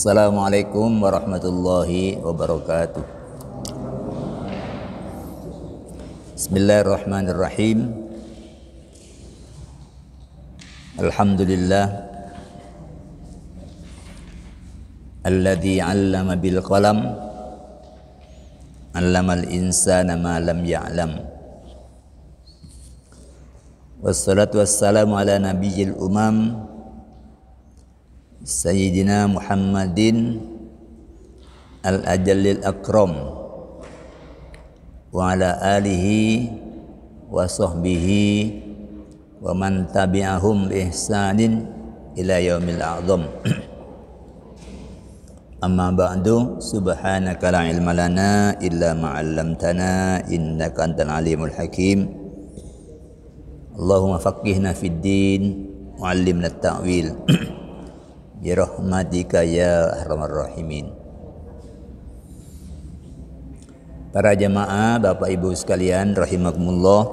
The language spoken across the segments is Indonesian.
Assalamualaikum warahmatullahi wabarakatuh. Bismillahirrahmanirrahim. Alhamdulillah alladzi 'allama bil qalam 'allamal insana ma lam ya'lam. Wassalatu wassalamu ala nabiyil umam Sayyidina Muhammadin al-ajallil akram wa ala alihi wa sahbihi wa man tabi'ahum bi ihsanin ila yaumil a'zam. Amma ba'du, subhanaka la ilma lana illa ma 'allamtana innaka antal alimul hakim. Allahumma faqihna fid din wa 'allimna at-ta'wil. Birahmatika ya arhamar rahimin. Para jamaah, Bapak Ibu sekalian rahimakumullah.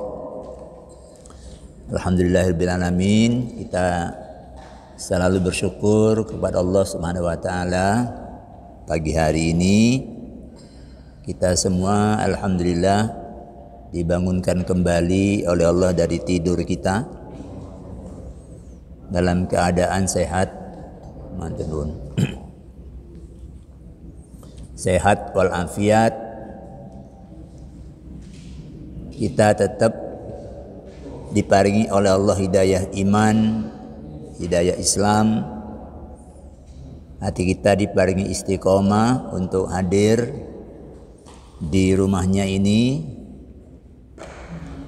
Alhamdulillahirabbil alamin. Kita selalu bersyukur kepada Allah Subhanahu wa taala. Pagi hari ini kita semua alhamdulillah dibangunkan kembali oleh Allah dari tidur kita dalam keadaan sehat. Mantenun sehat walafiat, kita tetap diparingi oleh Allah hidayah iman, hidayah Islam, hati kita diparingi istiqomah untuk hadir di rumahnya ini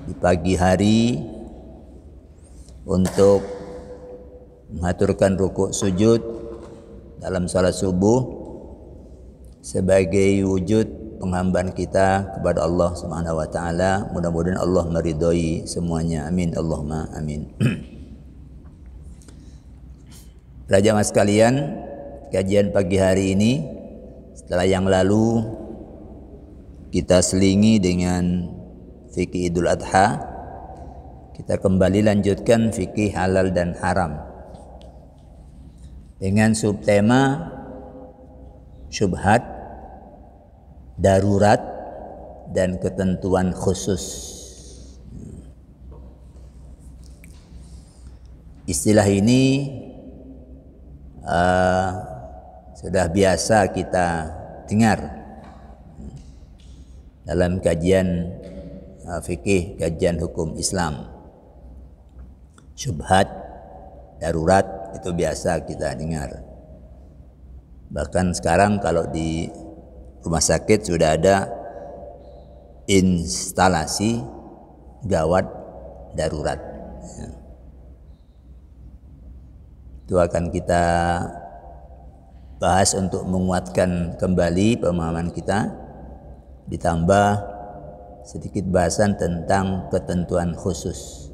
di pagi hari untuk mengaturkan rukuk sujud dalam salat subuh sebagai wujud penghambaan kita kepada Allah Subhanahu wa taala. Mudah-mudahan Allah meridhoi semuanya. Amin Allahumma amin. Para jamaah sekalian, kajian pagi hari ini setelah yang lalu kita selingi dengan fikih Idul Adha, kita kembali lanjutkan fikih halal dan haram dengan subtema syubhat, darurat, dan ketentuan khusus. Istilah ini sudah biasa kita dengar dalam kajian fikih, kajian hukum Islam. Syubhat, darurat, itu biasa kita dengar. Bahkan sekarang kalau di rumah sakit sudah ada instalasi gawat darurat. Itu akan kita bahas untuk menguatkan kembali pemahaman kita, ditambah sedikit bahasan tentang ketentuan khusus.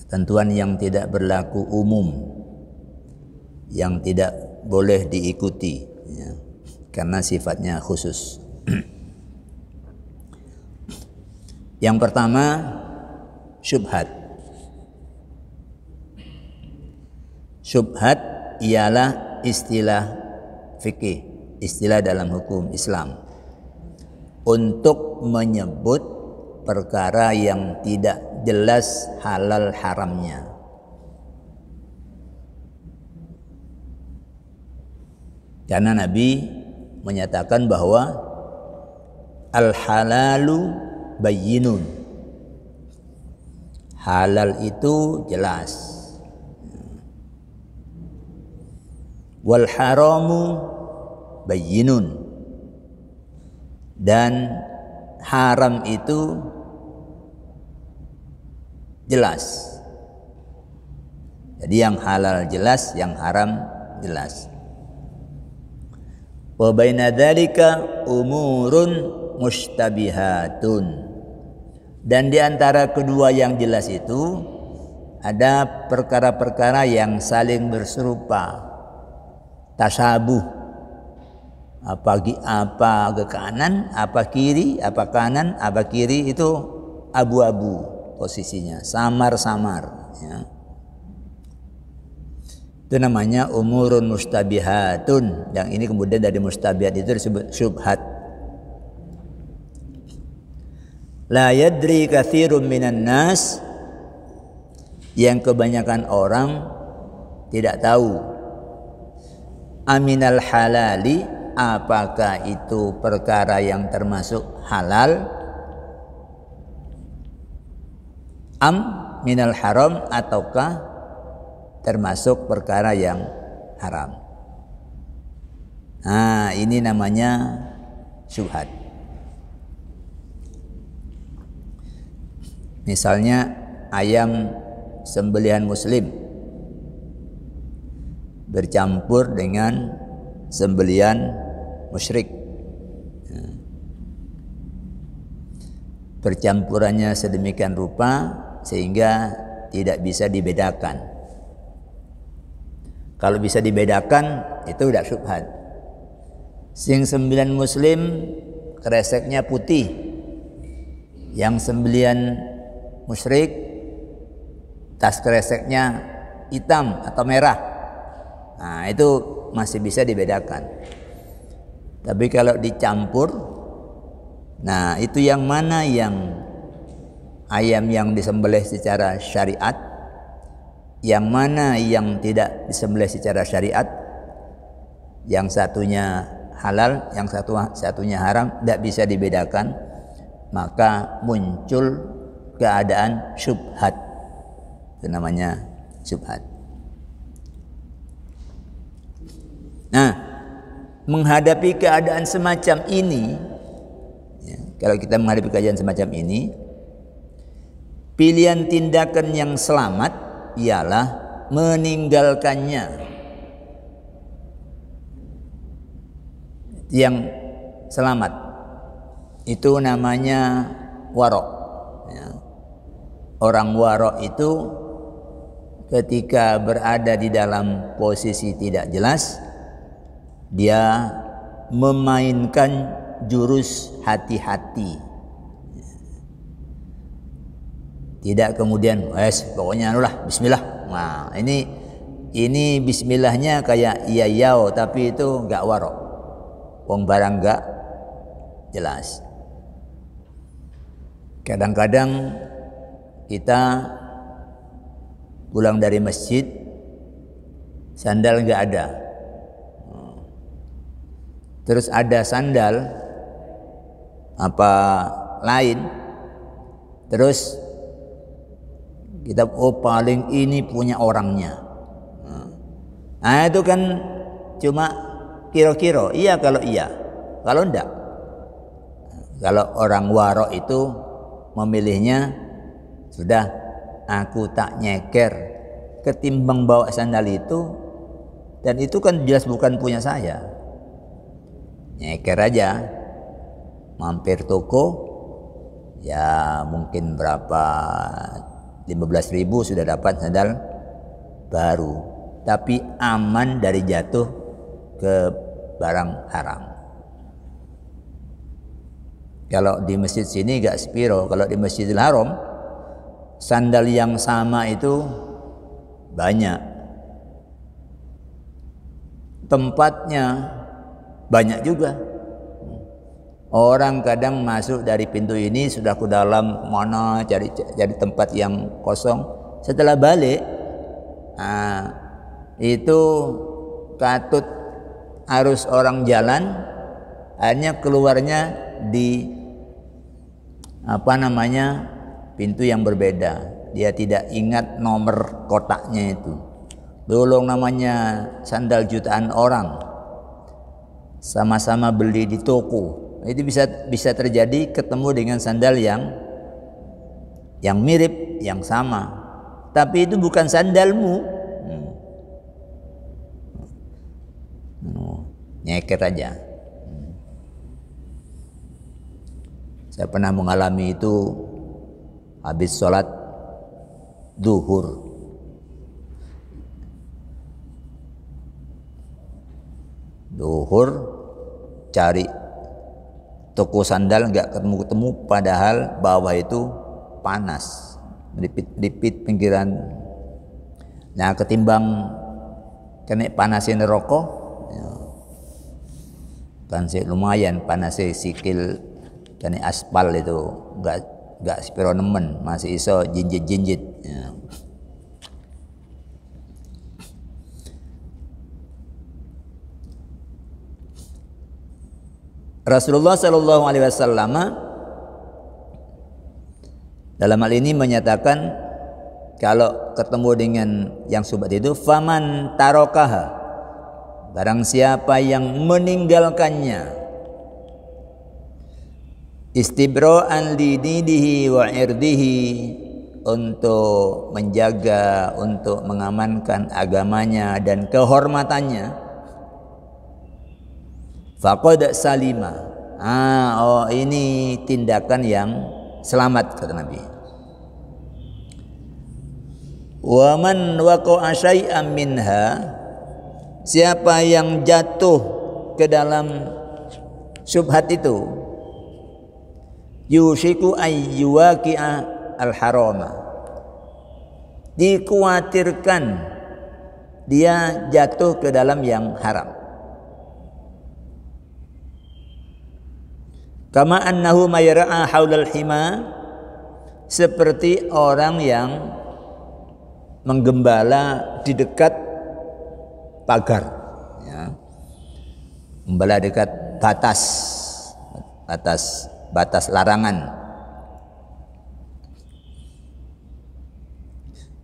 Ketentuan yang tidak berlaku umum, yang tidak boleh diikuti ya, karena sifatnya khusus. Yang pertama, syubhat. Syubhat ialah istilah fikih, istilah dalam hukum Islam untuk menyebut perkara yang tidak jelas halal haramnya. Karena Nabi menyatakan bahwa al-halalu bayyinun. Halal itu jelas. Wal haramu bayyinun. Dan haram itu jelas. Jadi yang halal jelas, yang haram jelas. Wa baina dzalika umurun mushtabihatun. Dan di antara kedua yang jelas itu ada perkara-perkara yang saling berserupa, tasabuh. Apa ke kanan, apa kiri, apa kanan, apa kiri, itu abu-abu posisinya, samar-samar ya. Itu namanya umurun mustabihatun. Yang ini kemudian dari mustabihat itu disebut syubhat. La yadri katsirun minan nas, yang kebanyakan orang tidak tahu. Aminal halali, apakah itu perkara yang termasuk halal, am minal haram, ataukah termasuk perkara yang haram. Nah, ini namanya syubhat. Misalnya ayam sembelihan muslim bercampur dengan sembelihan musyrik. Percampurannya sedemikian rupa sehingga tidak bisa dibedakan. Kalau bisa dibedakan itu tidak syubhat. Sing sembelihan muslim kreseknya putih, yang sembelihan musyrik tas kreseknya hitam atau merah. Nah, itu masih bisa dibedakan. Tapi kalau dicampur, nah itu yang mana yang ayam yang disembelih secara syariat, yang mana yang tidak disembelih secara syariat, yang satunya halal, yang satunya haram, tidak bisa dibedakan, maka muncul keadaan syubhat. Itu namanya syubhat. Nah, menghadapi keadaan semacam ini, ya, kalau kita menghadapi keadaan semacam ini, pilihan tindakan yang selamat ialah meninggalkannya. Yang selamat itu namanya warok. Ya. Orang warok itu ketika berada di dalam posisi tidak jelas, dia memainkan jurus hati-hati. Tidak kemudian pokoknya anulah bismillah. Nah, ini bismillahnya kayak iya yao, tapi itu enggak warok. Wong barang enggak jelas. Kadang-kadang kita pulang dari masjid, sandal enggak ada. Terus ada sandal apa lain, terus kita paling ini punya orangnya. Nah, itu kan cuma kira-kira, iya kalau iya, kalau enggak. Kalau orang warok itu memilihnya, sudah aku tak nyeker ketimbang bawa sandal itu, dan itu kan jelas bukan punya saya. Nyeker aja, mampir toko, ya mungkin berapa 15.000 sudah dapat sandal baru, tapi aman dari jatuh ke barang haram. Kalau di masjid sini gak sepiro, kalau di Masjidil Haram sandal yang sama itu banyak, tempatnya banyak juga. Orang kadang masuk dari pintu ini sudah ke dalam mana cari tempat yang kosong. Setelah balik, nah, itu katut arus orang jalan, akhirnya keluarnya di pintu yang berbeda. Dia tidak ingat nomor kotaknya itu. Dulu namanya sandal jutaan orang, sama-sama beli di toko. Itu bisa terjadi ketemu dengan sandal yang mirip, yang sama, tapi itu bukan sandalmu. Nyeker aja. Saya pernah mengalami itu habis sholat zuhur. Cari toko sandal nggak ketemu, padahal bawah itu panas, lipit pinggiran. Nah, ketimbang kena panasin rokok, ya. Panasnya lumayan, panasnya sikil kena aspal itu enggak sepiro nemen, masih iso jinjit-jinjit. Ya. Rasulullah Shallallahu Alaihi Wasallam dalam hal ini menyatakan kalau ketemu dengan yang subhat itu, faman tarokaha, barang siapa yang meninggalkannya, istibro'an lidinihi wa irdihi, untuk menjaga, untuk mengamankan agamanya dan kehormatannya, faqad salima. Ini tindakan yang selamat, kata Nabi. Wa man waqa'a syai'an minha, siapa yang jatuh ke dalam syubhat itu, yushiku ayyuwaqi'a al-harama, dikhawatirkan dia jatuh ke dalam yang haram. Kama annahu mayra'a haulal hima, seperti orang yang menggembala di dekat pagar, ya. Menggembala dekat batas larangan.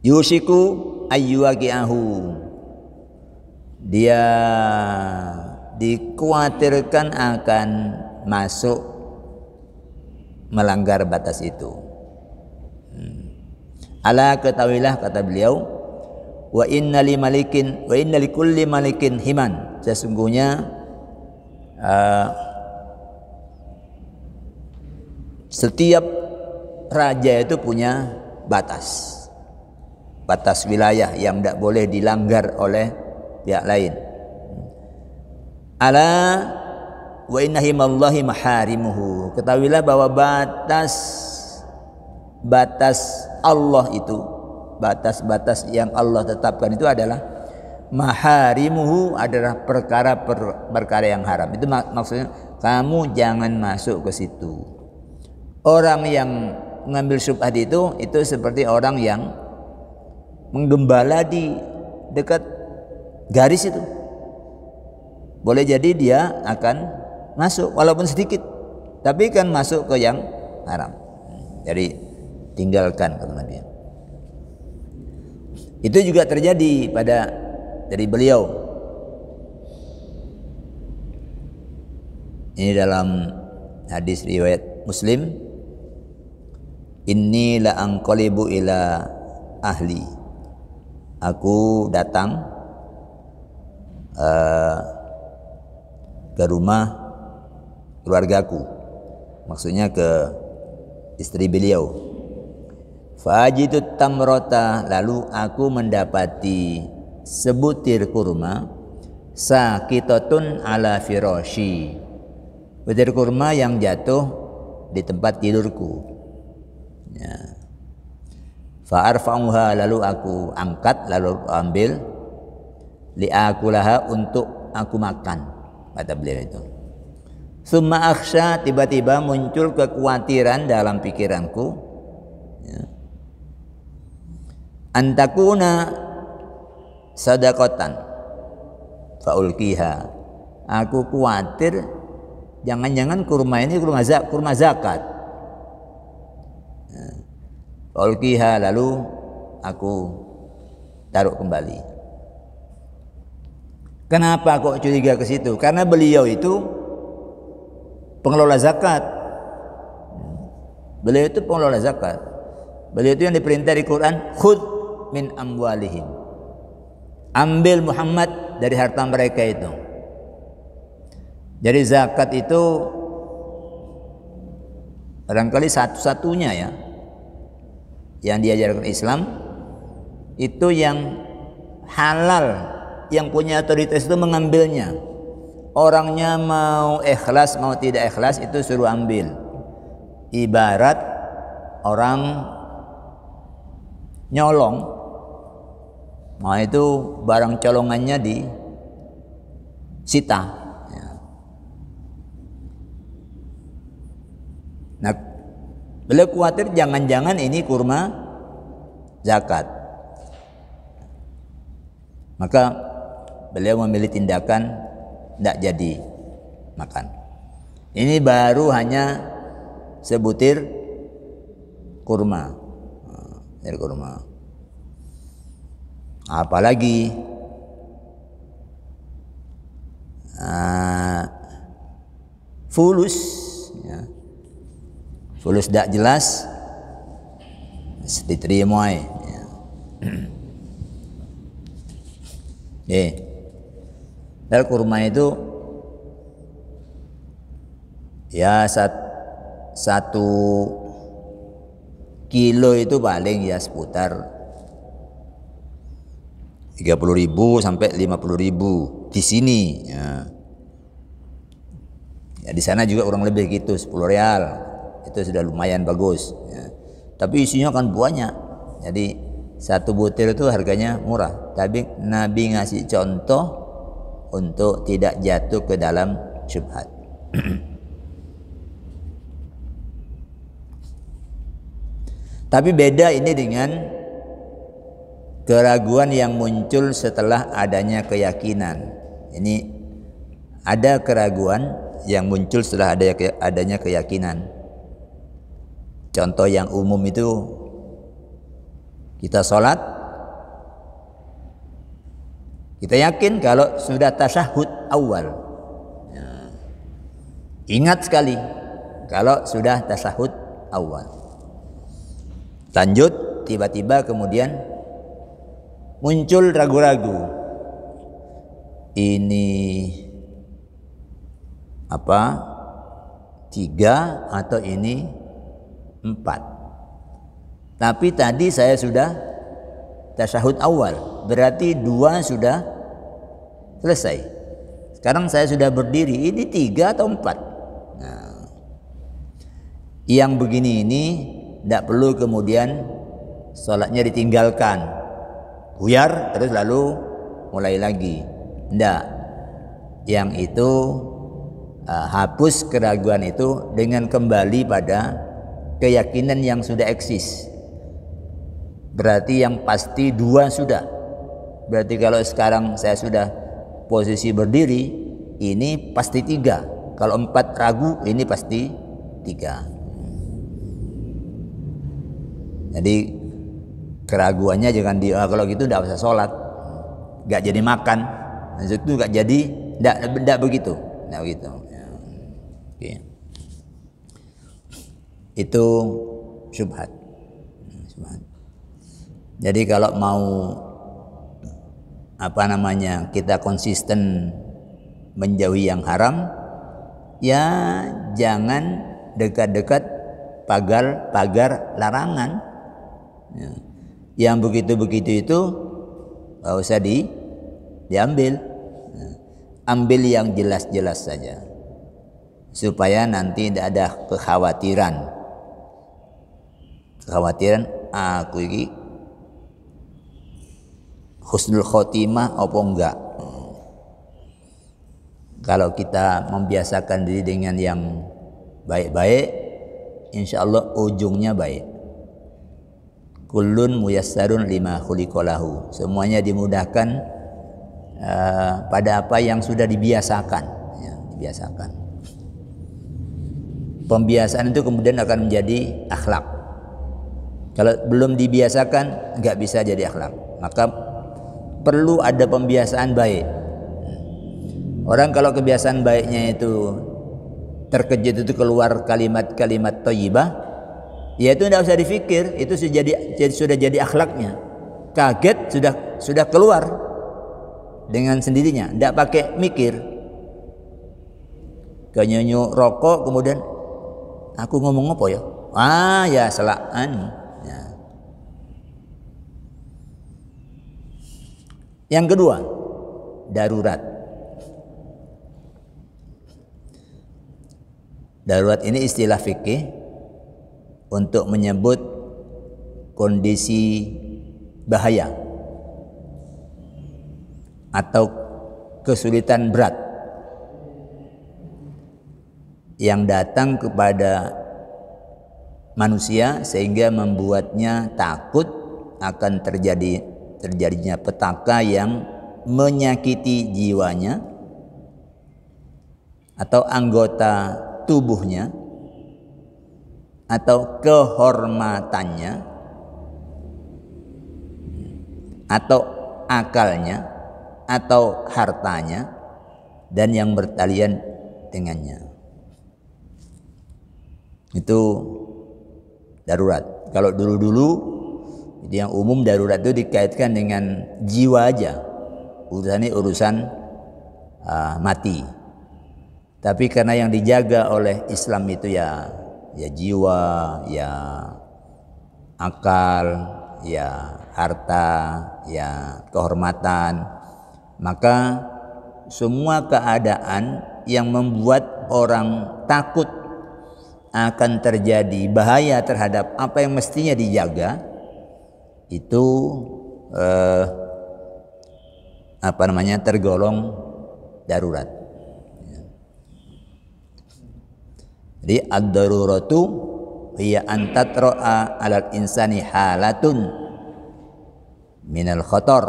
Yushiku ayyuwaqi'ahu, dia dikhawatirkan akan masuk melanggar batas itu. Ala, ketahuilah, kata beliau, wa inna likulli malikin himan, sesungguhnya setiap raja itu punya batas wilayah yang tidak boleh dilanggar oleh pihak lain. Ala wa inna himallahi maharimuhu, ketahuilah bahwa batas Allah itu, batas-batas yang Allah tetapkan itu adalah maharimuhu, adalah perkara yang haram. Itu maksudnya kamu jangan masuk ke situ. Orang yang mengambil syubhat itu seperti orang yang menggembala di dekat garis itu. Boleh jadi dia akan masuk walaupun sedikit, tapi kan masuk ke yang haram. Jadi tinggalkan, kata Nabi. Itu juga terjadi dari beliau. Ini dalam hadis riwayat Muslim, inni la anqalibu ila ahli, aku datang ke rumah keluargaku, maksudnya ke istri beliau. Fajitu tamrota, lalu aku mendapati sebutir kurma, saqitatun ala firashi, butir kurma yang jatuh di tempat tidurku. Ya. Fa'arfa'uha, lalu aku angkat, lalu aku ambil, li'akulaha, untuk aku makan, kata beliau itu. Summa akhsha, tiba-tiba muncul kekhawatiran dalam pikiranku, ya, antakuna sadaqatan faulkiha, aku khawatir jangan-jangan kurma ini kurma zakat. Faulkiha, lalu aku taruh kembali. Kenapa kok curiga ke situ? Karena beliau itu pengelola zakat. Beliau itu pengelola zakat. Beliau itu yang diperintah di Quran, khudh min amwalihim, ambil Muhammad dari harta mereka itu. Jadi zakat itu barangkali satu-satunya ya yang diajarkan Islam itu yang halal, yang punya otoritas itu mengambilnya. Orangnya mau ikhlas mau tidak ikhlas itu suruh ambil. Ibarat orang nyolong Nah itu barang colongannya disita. Ya. Nah, beliau khawatir jangan-jangan ini kurma zakat. Maka beliau memilih tindakan tidak jadi makan. Ini baru hanya sebutir kurma. Dari kurma. Apalagi fulus, ya. Fulus tidak jelas diterima. Ya. Dan kurma itu ya 1 kilo itu paling ya seputar 30.000 sampai 50.000 di sini. Ya. Ya di sana juga kurang lebih gitu 10 real. Itu sudah lumayan bagus. Ya. Tapi isinya kan banyak. Jadi 1 butir itu harganya murah. Tapi Nabi ngasih contoh untuk tidak jatuh ke dalam syubhat. Tapi beda ini dengan keraguan yang muncul setelah adanya keyakinan. Ini ada keraguan yang muncul setelah adanya keyakinan. Contoh yang umum itu kita sholat, kita yakin kalau sudah tasyahud awal. Ya. Ingat sekali kalau sudah tasyahud awal. Lanjut, tiba-tiba kemudian muncul ragu-ragu. Ini apa? 3 atau ini 4. Tapi tadi saya sudah tasyahud awal, berarti 2 sudah selesai. Sekarang saya sudah berdiri, ini 3 atau 4. Nah, yang begini ini tidak perlu kemudian sholatnya ditinggalkan, buyar terus lalu mulai lagi. Tidak. Yang itu hapus keraguan itu dengan kembali pada keyakinan yang sudah eksis. Berarti yang pasti 2 sudah. Berarti kalau sekarang saya sudah posisi berdiri, ini pasti 3. Kalau 4 ragu, ini pasti 3. Jadi keraguannya jangan kalau gitu tidak usah sholat, nggak jadi makan, itu nggak jadi, tidak begitu, tidak begitu. Ya. Oke. Itu syubhat. Jadi kalau mau kita konsisten menjauhi yang haram, ya jangan dekat-dekat pagar larangan. Ya. Yang begitu-begitu itu nggak usah diambil. Ya. Ambil yang jelas-jelas saja, supaya nanti tidak ada kekhawatiran aku ini husnul khotimah apa enggak. Kalau kita membiasakan diri dengan yang baik-baik, insya Allah ujungnya baik. Kullun muyassarun lima khuliqalahu. Semuanya dimudahkan pada apa yang sudah dibiasakan. Ya, dibiasakan. Pembiasaan itu kemudian akan menjadi akhlak. Kalau belum dibiasakan, nggak bisa jadi akhlak. Maka perlu ada pembiasaan baik. Orang kalau kebiasaan baiknya itu terkejut itu keluar kalimat-kalimat thayyibah, ya itu tidak usah dipikir, itu sudah jadi akhlaknya. Kaget sudah keluar dengan sendirinya, tidak pakai mikir. Kenyonyo rokok kemudian aku ngomong apa ya? Ya selaan. Ya. Yang kedua, darurat. Darurat ini istilah fikih untuk menyebut kondisi bahaya. atau kesulitan berat yang datang kepada manusia sehingga membuatnya takut akan terjadinya petaka yang menyakiti jiwanya atau anggota tubuhnya atau kehormatannya atau akalnya atau hartanya dan yang bertalian dengannya. Itu darurat. Kalau dulu-dulu yang umum darurat itu dikaitkan dengan jiwa aja. Urusan ini urusan mati. Tapi karena yang dijaga oleh Islam itu ya jiwa, ya akal, ya harta, ya kehormatan, maka semua keadaan yang membuat orang takut akan terjadi bahaya terhadap apa yang mestinya dijaga itu tergolong darurat. Jadi ad-daruratu hiya an tatra'a 'alal insani halatun minal khatar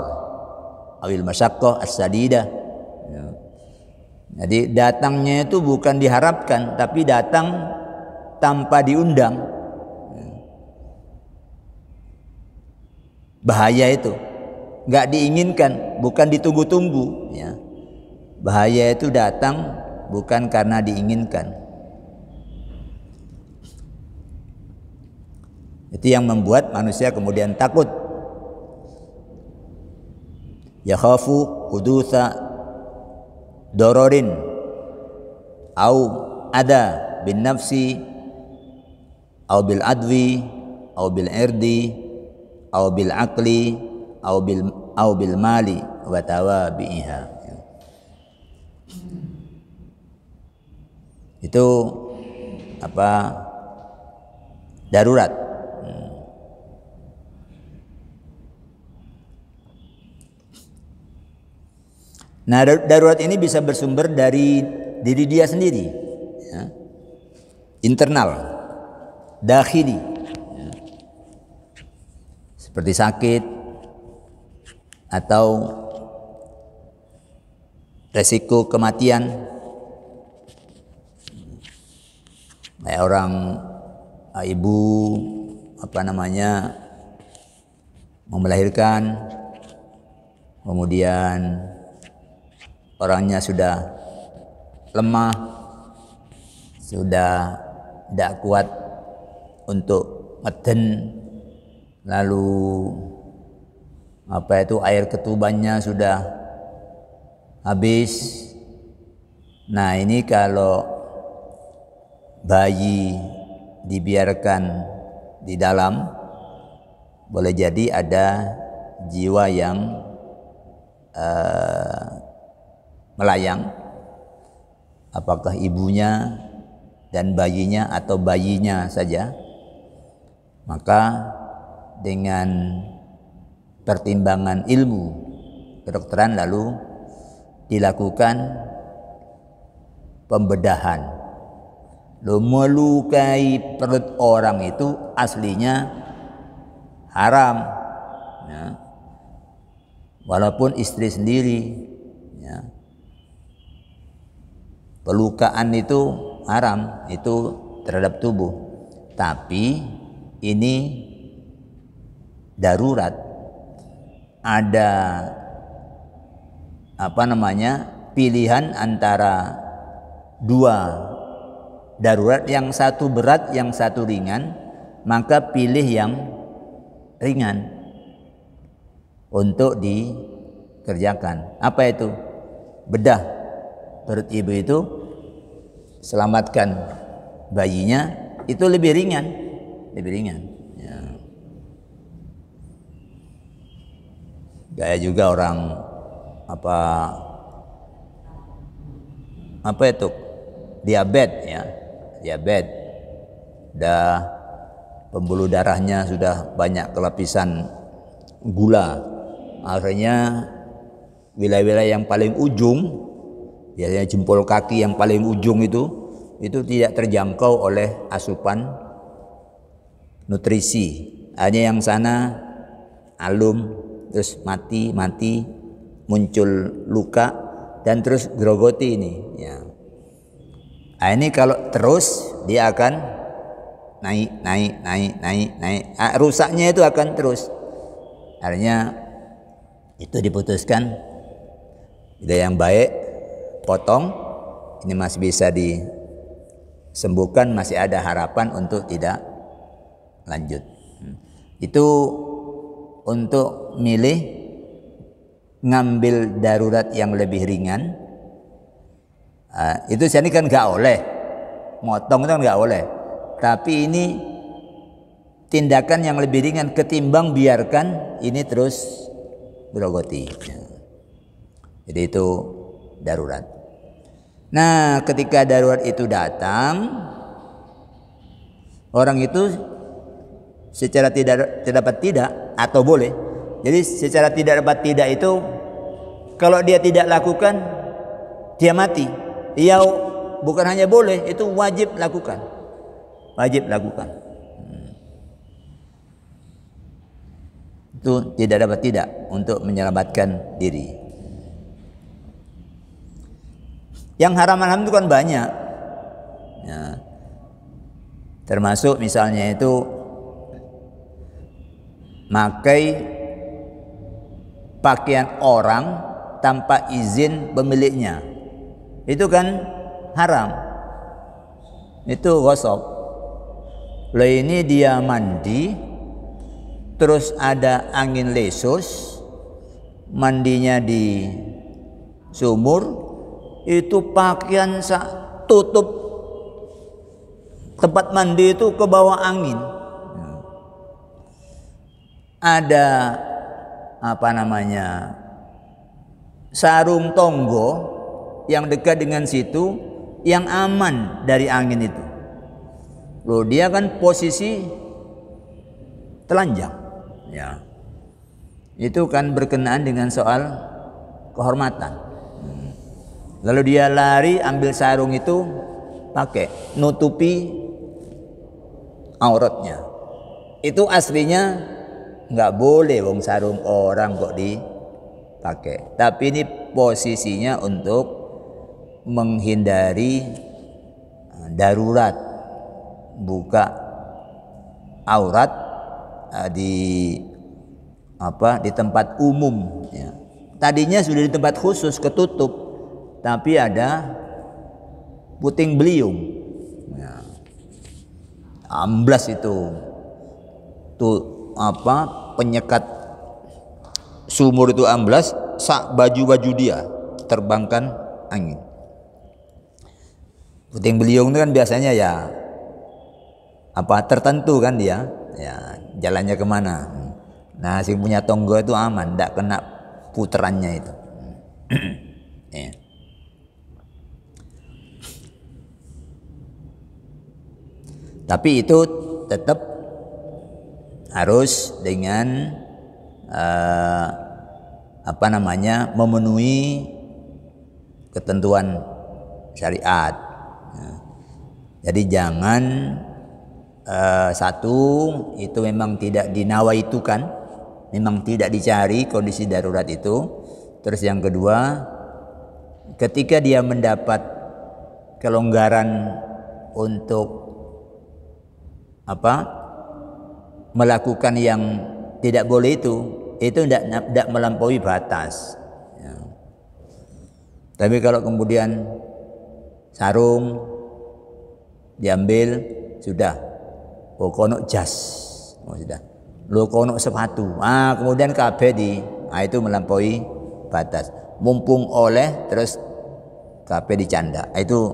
awil masyaqqah as-sadidah. Jadi datangnya itu bukan diharapkan tapi datang tanpa diundang. Bahaya itu nggak diinginkan, bukan ditunggu-tunggu ya. Bahaya itu datang bukan karena diinginkan. Itu yang membuat manusia kemudian takut. Yakhafu hudutsa dororin au ada bin nafsi au bil adwi au bil irdi au bil aqli au bil mali wa tawabiha. Itu darurat. Nah, darurat ini bisa bersumber dari diri dia sendiri, ya. Internal, dakhili, ya. Seperti sakit atau resiko kematian. Kayak orang ibu mau melahirkan, kemudian orangnya sudah lemah, sudah tidak kuat untuk meden, lalu air ketubannya sudah habis. Nah, ini kalau bayi dibiarkan di dalam, boleh jadi ada jiwa yang melayang, apakah ibunya dan bayinya atau bayinya saja. Maka dengan pertimbangan ilmu kedokteran lalu dilakukan pembedahan. Melukai perut orang itu aslinya haram, ya. Walaupun istri sendiri, ya. Pelukaan itu haram, itu terhadap tubuh. Tapi ini darurat. Ada pilihan antara dua darurat, yang satu berat, yang satu ringan, maka pilih yang ringan untuk dikerjakan. Apa itu? Bedah perut ibu itu, selamatkan bayinya, itu lebih ringan, ya. Gaya juga orang diabetes, ya, diabetes, pembuluh darahnya sudah banyak kelapisan gula, akhirnya wilayah-wilayah yang paling ujung, biasanya jempol kaki yang paling ujung itu tidak terjangkau oleh asupan nutrisi. Hanya yang sana alum, terus mati, muncul luka, dan terus grogoti ini. Ya. Nah, ini kalau terus dia akan naik. Rusaknya itu akan terus. Artinya itu diputuskan. Ide yang baik, potong. Ini masih bisa disembuhkan, masih ada harapan untuk tidak lanjut. Itu untuk milih ngambil darurat yang lebih ringan. Itu jadi kan nggak oleh, motong itu kan nggak oleh. Tapi ini tindakan yang lebih ringan ketimbang biarkan ini terus grogoti. Jadi itu darurat. Nah, ketika darurat itu datang, orang itu secara tidak dapat tidak atau boleh. Jadi secara tidak dapat tidak itu kalau dia tidak lakukan dia mati. Dia bukan hanya boleh, itu wajib lakukan. Wajib lakukan. Itu tidak dapat tidak untuk menyelamatkan diri. Yang haram-haram itu kan banyak. Ya. Termasuk misalnya itu makai pakaian orang tanpa izin pemiliknya. Itu kan haram. Itu ghosab. Lah ini dia mandi, terus ada angin lesus, mandinya di sumur, itu pakaian tutup tempat mandi itu ke bawah angin. Ada sarung tonggo yang dekat dengan situ yang aman dari angin itu. Loh, dia kan posisi telanjang. Ya. Itu kan berkenaan dengan soal kehormatan. Lalu dia lari ambil sarung itu pakai nutupi auratnya. Itu aslinya nggak boleh, wong sarung orang kok dipakai. Tapi ini posisinya untuk menghindari darurat, buka aurat di tempat umum. Ya. Tadinya sudah di tempat khusus ketutup, tapi ada puting beliung. Ya. Amblas itu penyekat sumur itu amblas, sak baju dia terbangkan angin. Puting beliung itu kan biasanya ya tertentu kan dia, ya jalannya kemana. Nah, si punya tonggo itu aman, tidak kena puterannya itu. Ya. Tapi itu tetap harus dengan memenuhi ketentuan syariat. Jadi jangan satu itu memang tidak dinawaitukan, memang tidak dicari kondisi darurat itu. Terus yang kedua, ketika dia mendapat kelonggaran untuk melakukan yang tidak boleh itu tidak melampaui batas. Ya. Tapi kalau kemudian sarung diambil, sudah kono jas, sudah lo kono sepatu, kemudian kabeh itu melampaui batas. Mumpung oleh terus kabeh dicanda, itu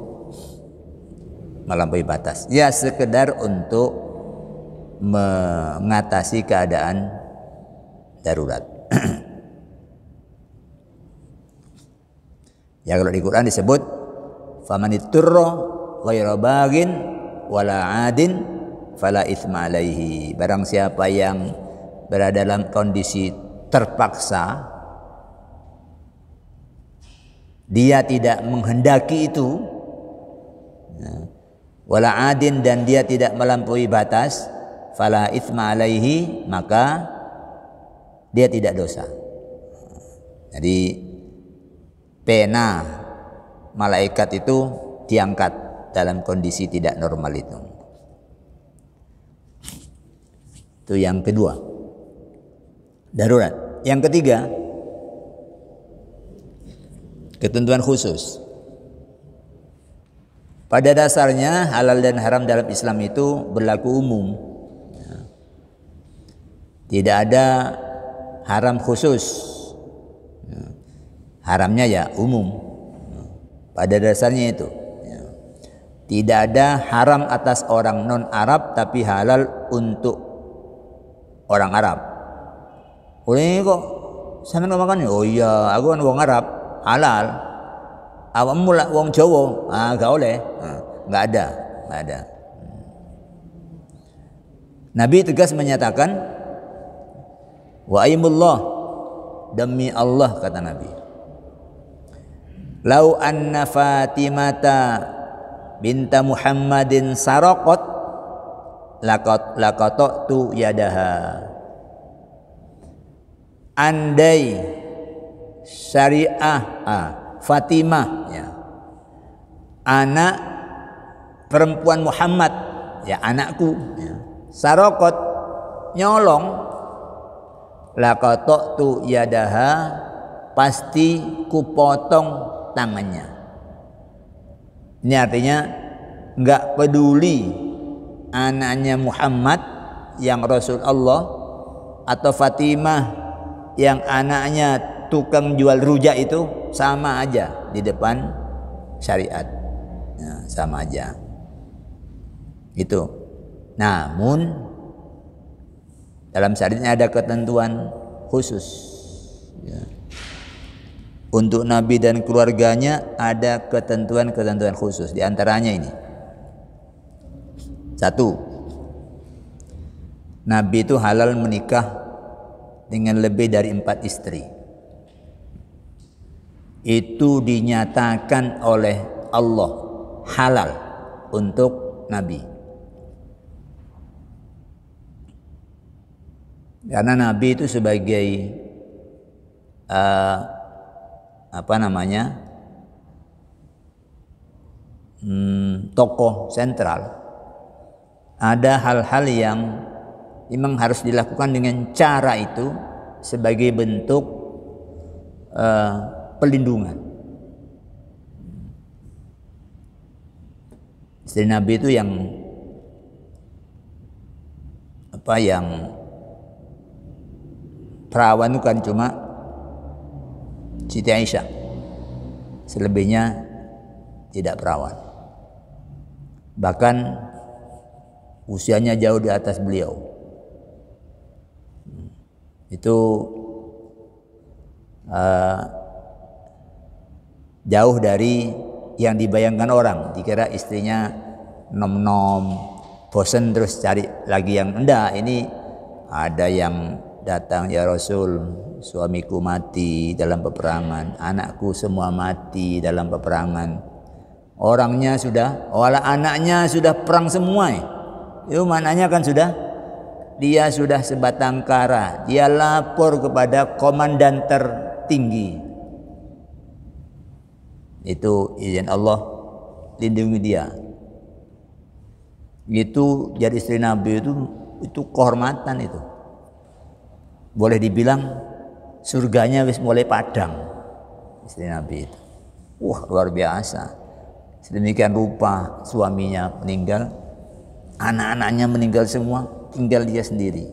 melampaui batas. Ya sekedar untuk mengatasi keadaan darurat. Ya kalau di Quran disebut famanitturra ghairu baghin wala adin fala itsma alaihi. Barang siapa yang berada dalam kondisi terpaksa dia tidak menghendaki itu, wala adin, dan dia tidak melampaui batas, fala itsma alaihi, maka dia tidak dosa. Jadi pena malaikat itu diangkat dalam kondisi tidak normal itu. Itu yang kedua, darurat. Yang ketiga, ketentuan khusus. Pada dasarnya halal dan haram dalam Islam itu berlaku umum. Tidak ada haram khusus. Haramnya ya umum. Pada dasarnya itu. Tidak ada haram atas orang non-Arab tapi halal untuk orang Arab. Ini kok sampeyan ngomong, oh iya aku kan wong Arab, halal. Awakmu lah wong Jawa, gak oleh. Enggak ada. Nabi tegas menyatakan, wa aimullah, demi Allah kata Nabi, lau anna Fatimata binta Muhammadin saraqat laqattu yadaha. Andai syariah Fatimah, ya, anak perempuan Muhammad, ya anakku, ya, saraqat nyolong, laqattu yadaha, pasti kupotong tangannya. Ini artinya enggak peduli anaknya Muhammad yang Rasulullah atau Fatimah yang anaknya tukang jual rujak, itu sama aja di depan syariat, ya, sama aja itu. Namun dalam syariatnya ada ketentuan khusus, ya. Untuk Nabi dan keluarganya ada ketentuan-ketentuan khusus. Di antaranya ini, satu, Nabi itu halal menikah dengan lebih dari 4 istri. Itu dinyatakan oleh Allah halal untuk Nabi. Karena Nabi itu sebagai tokoh sentral, ada hal-hal yang memang harus dilakukan dengan cara itu sebagai bentuk pelindungan. Istri Nabi itu yang perawan itu kan cuma Siti Aisyah, selebihnya tidak perawan. Bahkan usianya jauh di atas beliau. Itu jauh dari yang dibayangkan orang. Dikira istrinya nom-nom, bosen terus cari lagi yang enggak. Ini ada yang datang, ya Rasul, suamiku mati dalam peperangan, anakku semua mati dalam peperangan, orangnya sudah, anaknya sudah perang semua. Itu maknanya kan dia sudah sebatang kara, dia lapor kepada komandan tertinggi. Itu izin Allah, lindungi dia. Itu jadi istri Nabi itu kehormatan itu. Boleh dibilang surganya wis mulai padang istri Nabi itu. Wah, luar biasa. Sedemikian rupa suaminya meninggal, anak-anaknya meninggal semua, tinggal dia sendiri.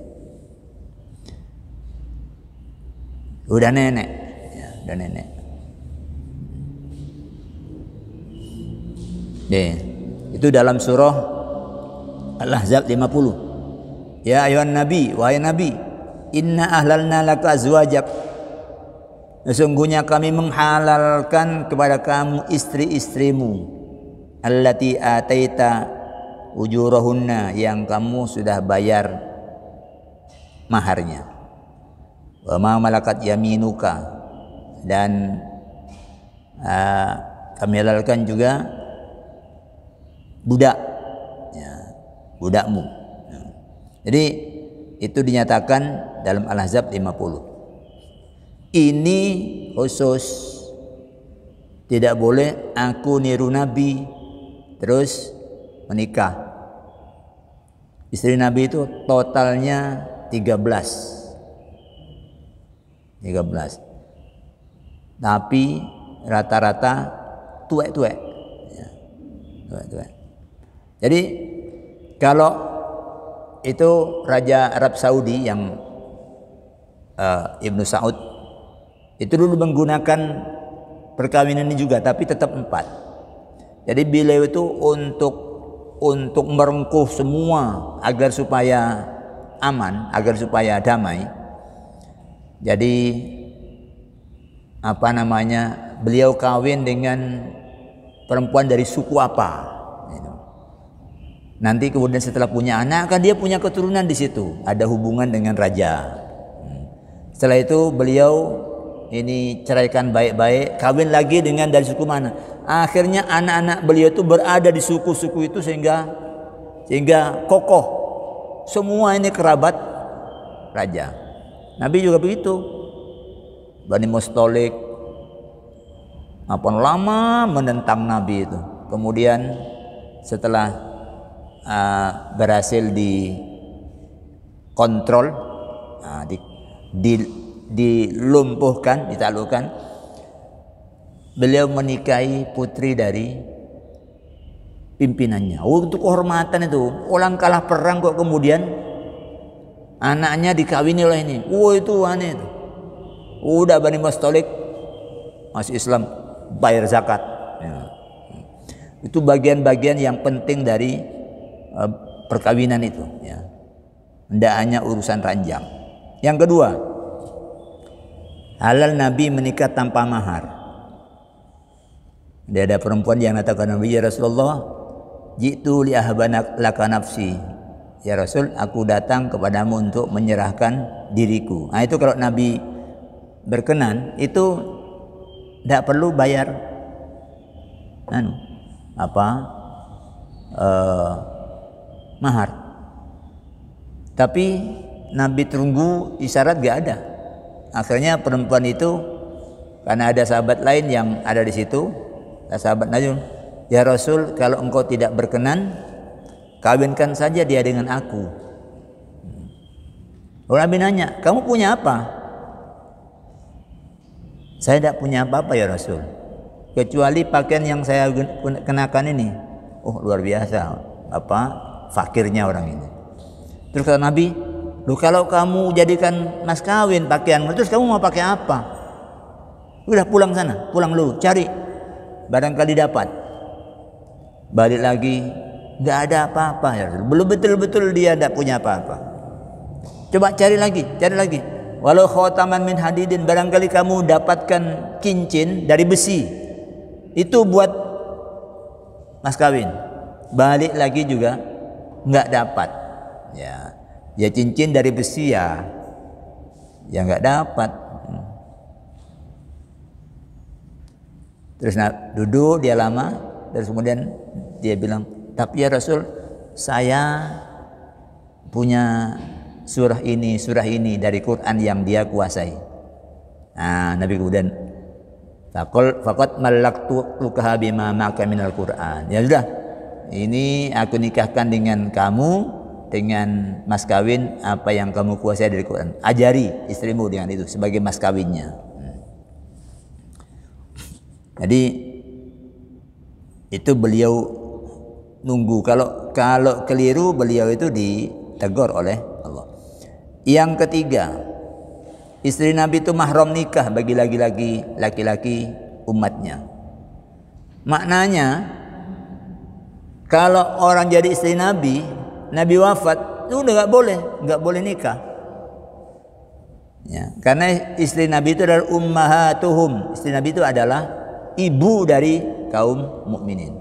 Udah nenek, ya, udah nenek. Itu dalam surah Al-Ahzab 50. Ya ayuhan nabi, wahai nabi, inna ahlalna laka azwajak, sesungguhnya kami menghalalkan kepada kamu istri-istrimu, allati ataita ujurahunna, yang kamu sudah bayar maharnya, wa ma malakat yaminuka, dan kami halalkan juga budak, ya, budakmu. Ya. Jadi itu dinyatakan dalam Al-Ahzab 50. Ini khusus, tidak boleh aku niru Nabi terus menikah. Istri Nabi itu totalnya 13. Tapi rata-rata tuwek-tuwek. Ya, tuwek-tuwek. Jadi kalau itu Raja Arab Saudi yang Ibnu Saud itu dulu menggunakan perkawinan ini juga, tapi tetap 4. Jadi beliau itu untuk merengkuh semua agar supaya aman, agar supaya damai. Jadi beliau kawin dengan perempuan dari suku apa. Nanti kemudian setelah punya anak, kan dia punya keturunan di situ, ada hubungan dengan raja. Setelah itu beliau ini ceraikan baik-baik, kawin lagi dengan dari suku mana. Akhirnya anak-anak beliau itu berada di suku-suku itu sehingga kokoh. Semua ini kerabat raja. Nabi juga begitu. Bani Mustalik lama menentang Nabi itu. Kemudian setelah berhasil dikontrol, dilumpuhkan, ditaklukkan, beliau menikahi putri dari pimpinannya. Untuk kehormatan itu, orang kalah perang kok kemudian anaknya dikawini oleh ini. Itu aneh itu. Udah Bani Mustalik masih Islam, bayar zakat. Ya. Itu bagian-bagian yang penting dari perkawinan itu. Ya. Tidak hanya urusan ranjang. Yang kedua, halal Nabi menikah tanpa mahar. Dia ada perempuan yang katakan Nabi, ya Rasulullah, jitu li ahbanak laka nafsi. Ya Rasul, aku datang kepadamu untuk menyerahkan diriku. Nah itu kalau Nabi berkenan, itu tidak perlu bayar mahar. Tapi Nabi tunggu isyarat gak ada. Akhirnya perempuan itu, karena ada sahabat lain yang ada di situ, sahabat Nabi, ya Rasul, kalau engkau tidak berkenan, kawinkan saja dia dengan aku. Nabi nanya, kamu punya apa? Saya tidak punya apa-apa ya Rasul, kecuali pakaian yang saya kenakan ini. Luar biasa, fakirnya orang ini. Terus kata Nabi, kalau kamu jadikan mas kawin pakaianmu, terus kamu mau pakai apa? Udah pulang sana, pulang lu, cari, barangkali dapat. Balik lagi, nggak ada apa-apa ya Rasul. Belum betul-betul dia tidak punya apa-apa. Coba cari lagi. Walau khataman min hadidin, barangkali kamu dapatkan cincin dari besi, itu buat mas kawin. Balik lagi juga nggak dapat. Ya cincin dari besi ya nggak dapat. Terus duduk dia lama, terus kemudian dia bilang, tapi ya Rasul, saya punya surah ini dari Quran yang dia kuasai. Nah, Nabi kemudian faqad mallaktuka bima ma'aka minal Quran. Ya sudah, ini aku nikahkan dengan kamu dengan mas kawin apa yang kamu kuasai dari Quran. Ajari istrimu dengan itu sebagai mas kawinnya. Jadi itu beliau nunggu. Kalau keliru, beliau itu ditegur oleh Allah. Yang ketiga, istri Nabi itu mahram nikah bagi laki-laki umatnya. Maknanya, kalau orang jadi istri Nabi wafat, itu udah nggak boleh nikah. Ya, karena istri Nabi itu adalah ummahatuhum. Istri Nabi itu adalah ibu dari kaum mukminin.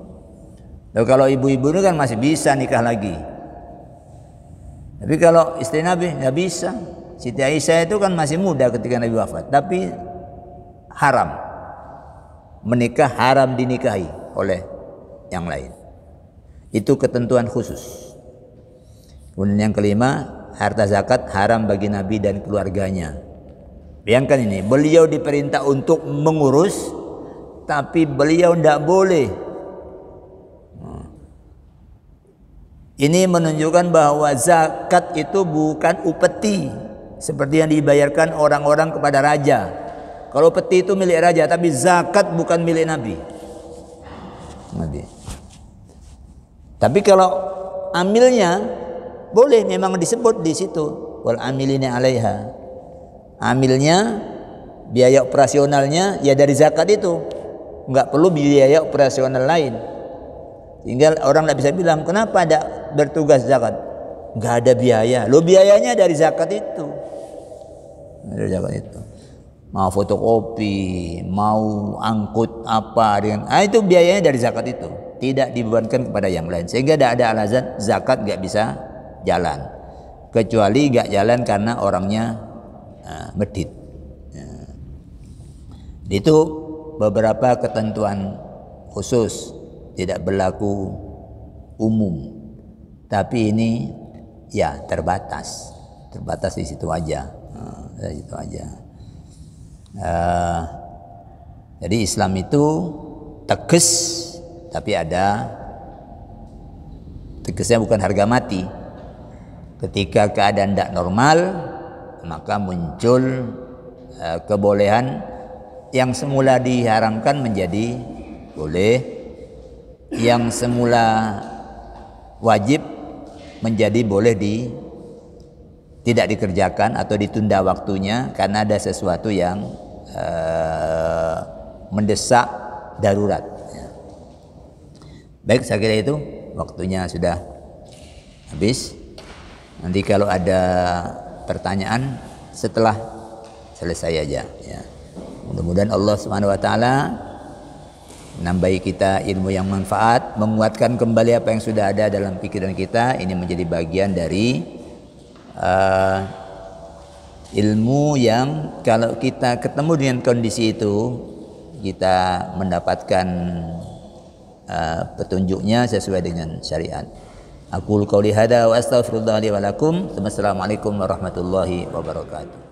Lalu kalau ibu-ibu itu kan masih bisa nikah lagi. Tapi kalau istri Nabi nggak bisa. Siti Aisyah itu kan masih muda ketika Nabi wafat, tapi haram. menikah haram dinikahi oleh yang lain. Itu ketentuan khusus. Kemudian yang kelima, harta zakat haram bagi Nabi dan keluarganya. Bayangkan ini, beliau diperintah untuk mengurus, tapi beliau tidak boleh. Ini menunjukkan bahwa zakat itu bukan upeti seperti yang dibayarkan orang-orang kepada raja. Kalau upeti itu milik raja, tapi zakat bukan milik Nabi. Tapi kalau amilnya boleh, memang disebut di situ wal amilina 'alaiha. Amilnya, biaya operasionalnya ya dari zakat itu, nggak perlu biaya operasional lain. Sehingga orang nggak bisa bilang kenapa ada bertugas zakat, nggak ada biaya. Lo biayanya dari zakat itu, dari zakat itu. Mau fotokopi, mau angkut apa dengan, itu biayanya dari zakat itu, tidak dibebankan kepada yang lain. Sehingga tidak ada alasan zakat nggak bisa jalan, kecuali nggak jalan karena orangnya medit. Itu beberapa ketentuan khusus, tidak berlaku umum. Tapi ini ya terbatas di situ aja. Di situ aja. Jadi Islam itu tegas, tapi ada tegasnya bukan harga mati. Ketika keadaan tidak normal, maka muncul kebolehan yang semula diharamkan menjadi boleh, yang semula wajib menjadi boleh tidak dikerjakan atau ditunda waktunya karena ada sesuatu yang mendesak darurat. Baik, saya kira itu waktunya sudah habis. Nanti kalau ada pertanyaan setelah selesai aja ya. Mudah-mudahan Allah Subhanahu wa taala menambahi kita ilmu yang manfaat, menguatkan kembali apa yang sudah ada dalam pikiran kita. Ini menjadi bagian dari ilmu yang kalau kita ketemu dengan kondisi itu, kita mendapatkan petunjuknya sesuai dengan syariat. Aqul qouli hada wa astaghfirullah li wa lakum. Wassalamualaikum warahmatullahi wabarakatuh.